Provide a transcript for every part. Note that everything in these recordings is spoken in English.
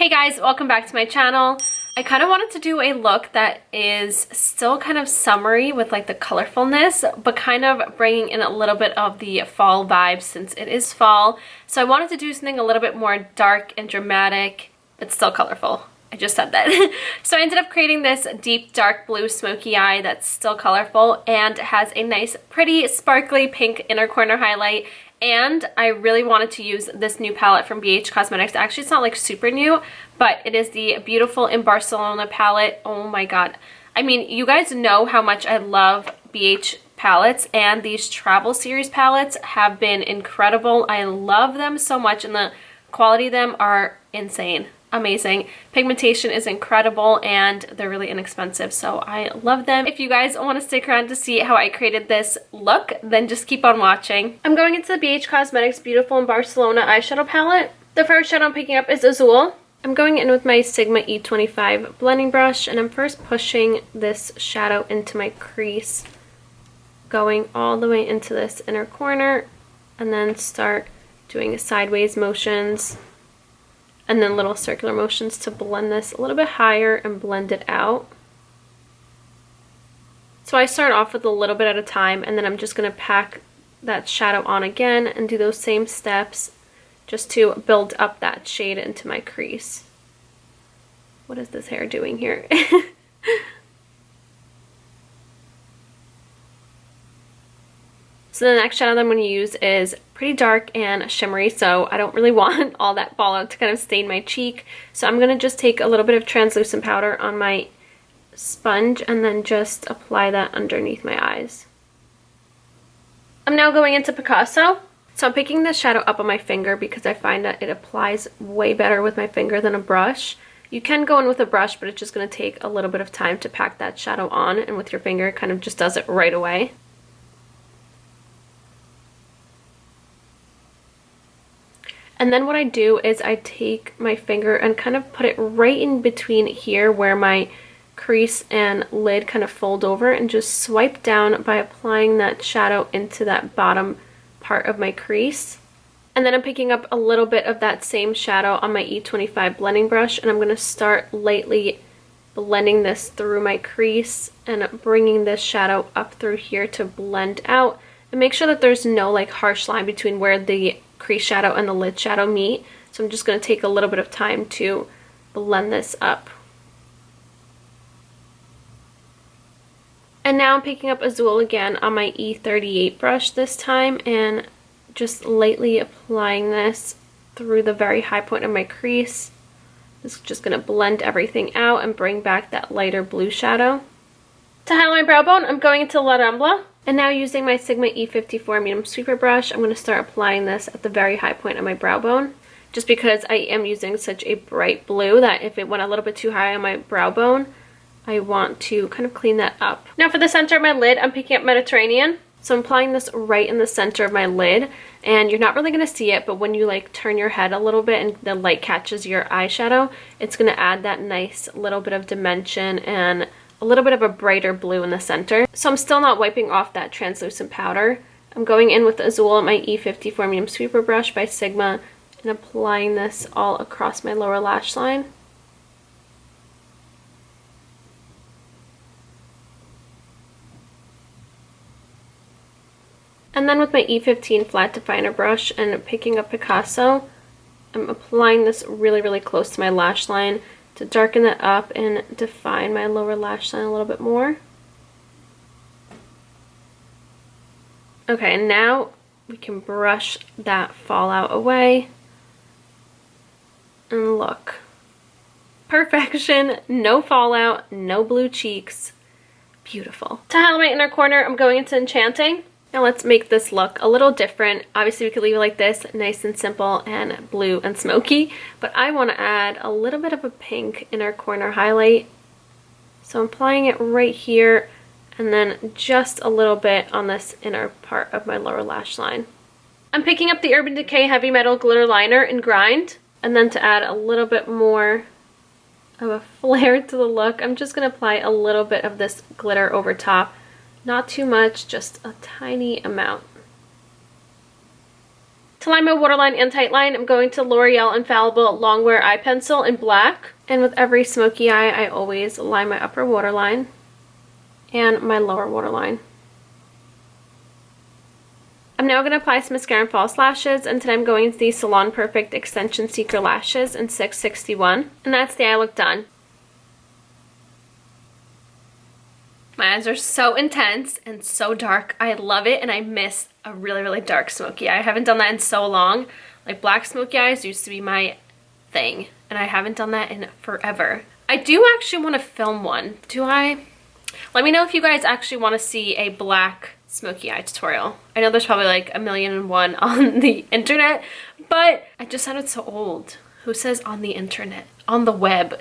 Hey guys, welcome back to my channel. I kind of wanted to do a look that is still kind of summery with like the colorfulness, but kind of bringing in a little bit of the fall vibes since it is fall. So I wanted to do something a little bit more dark and dramatic, but still colorful. I just said that. So I ended up creating this deep dark blue smoky eye that's still colorful and has a nice pretty sparkly pink inner corner highlight. And I really wanted to use this new palette from BH Cosmetics. Actually, it's not like super new, but it is the Beautiful in Barcelona palette. Oh my god. I mean, you guys know how much I love BH palettes, and these travel series palettes have been incredible. I love them so much, and the quality of them are insane. Amazing. Pigmentation is incredible and they're really inexpensive, so I love them. If you guys want to stick around to see how I created this look, then just keep on watching. I'm going into the BH Cosmetics Beautiful in Barcelona eyeshadow palette. The first shadow I'm picking up is Azul. I'm going in with my Sigma E25 blending brush, and I'm first pushing this shadow into my crease, going all the way into this inner corner, and then start doing sideways motions and then little circular motions to blend this a little bit higher and blend it out. So I start off with a little bit at a time, and then I'm just going to pack that shadow on again and do those same steps just to build up that shade into my crease. What is this hair doing here? So the next shadow that I'm going to use is pretty dark and shimmery, so I don't really want all that fallout to kind of stain my cheek. So I'm going to just take a little bit of translucent powder on my sponge and then just apply that underneath my eyes. I'm now going into Picasso. So I'm picking this shadow up on my finger because I find that it applies way better with my finger than a brush. You can go in with a brush, but it's just going to take a little bit of time to pack that shadow on, and with your finger it kind of just does it right away. And then what I do is I take my finger and kind of put it right in between here where my crease and lid kind of fold over, and just swipe down by applying that shadow into that bottom part of my crease. And then I'm picking up a little bit of that same shadow on my E25 blending brush, and I'm going to start lightly blending this through my crease and bringing this shadow up through here to blend out. And make sure that there's no like harsh line between where the crease shadow and the lid shadow meet. So I'm just going to take a little bit of time to blend this up. And now I'm picking up Azul again on my E38 brush this time, and just lightly applying this through the very high point of my crease. This is just going to blend everything out and bring back that lighter blue shadow. To highlight my brow bone, I'm going into La Rambla. And now using my Sigma E54 medium sweeper brush, I'm going to start applying this at the very high point of my brow bone. Just because I am using such a bright blue that if it went a little bit too high on my brow bone, I want to kind of clean that up. Now for the center of my lid, I'm picking up Mediterranean. So I'm applying this right in the center of my lid, and you're not really going to see it, but when you like turn your head a little bit and the light catches your eyeshadow, it's going to add that nice little bit of dimension and a little bit of a brighter blue in the center. So I'm still not wiping off that translucent powder. I'm going in with Azul on my E54 medium sweeper brush by Sigma and applying this all across my lower lash line. And then with my E15 flat definer brush and picking up Picasso, I'm applying this really, really close to my lash line to darken that up and define my lower lash line a little bit more. Okay, and now we can brush that fallout away. And look. Perfection, no fallout, no blue cheeks. Beautiful. To highlight my inner corner, I'm going into Enchanting. Now let's make this look a little different. Obviously we could leave it like this, nice and simple and blue and smoky, but I want to add a little bit of a pink inner corner highlight. So I'm applying it right here, and then just a little bit on this inner part of my lower lash line. I'm picking up the Urban Decay Heavy Metal Glitter Liner in Grind, and then to add a little bit more of a flare to the look, I'm just going to apply a little bit of this glitter over top. Not too much, just a tiny amount. To line my waterline and tightline, I'm going to L'Oreal Infallible Longwear Eye Pencil in black. And with every smoky eye, I always line my upper waterline and my lower waterline. I'm now going to apply some mascara and false lashes, and today I'm going to the Salon Perfect Extension Seeker Lashes in 661. And that's the eye look done. My eyes are so intense and so dark. I love it, and I miss a really, really dark smoky eye. I haven't done that in so long. Like, black smoky eyes used to be my thing, and I haven't done that in forever. I do actually want to film one. Do I? Let me know if you guys actually want to see a black smoky eye tutorial. I know there's probably like 1,000,001 on the internet, but I just sounded so old. Who says on the internet? On the web.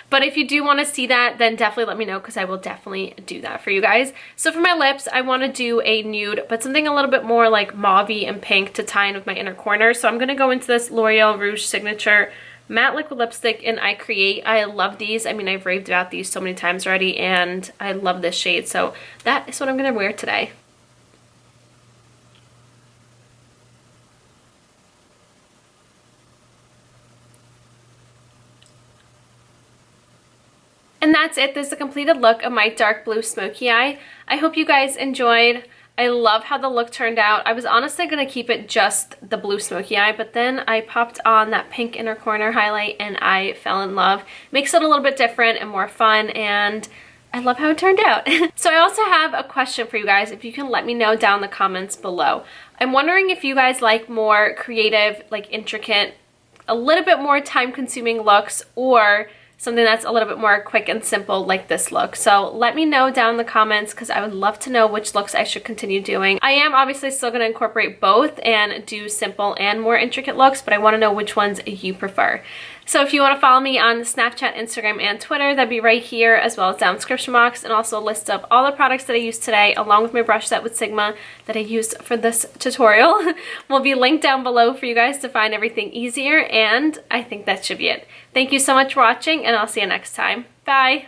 But if you do want to see that, then definitely let me know, because I will definitely do that for you guys. So for my lips, I want to do a nude, but something a little bit more like mauve-y and pink to tie in with my inner corner. So I'm going to go into this L'Oreal Rouge Signature Matte Liquid Lipstick in I Create. I love these. I mean, I've raved about these so many times already, and I love this shade. So that is what I'm going to wear today. And that's it. This is a completed look of my dark blue smoky eye. I hope you guys enjoyed. I love how the look turned out. I was honestly going to keep it just the blue smoky eye, but then I popped on that pink inner corner highlight and I fell in love. Makes it a little bit different and more fun, and I love how it turned out. So I also have a question for you guys, if you can let me know down in the comments below. I'm wondering if you guys like more creative, like intricate, a little bit more time-consuming looks, or something that's a little bit more quick and simple like this look. So let me know down in the comments, because I would love to know which looks I should continue doing. I am obviously still going to incorporate both and do simple and more intricate looks, but I want to know which ones you prefer. So if you want to follow me on Snapchat, Instagram, and Twitter, that'd be right here, as well as down in the description box, and also a list of all the products that I used today, along with my brush set with Sigma that I used for this tutorial, will be linked down below for you guys to find everything easier, and I think that should be it. Thank you so much for watching, and I'll see you next time. Bye!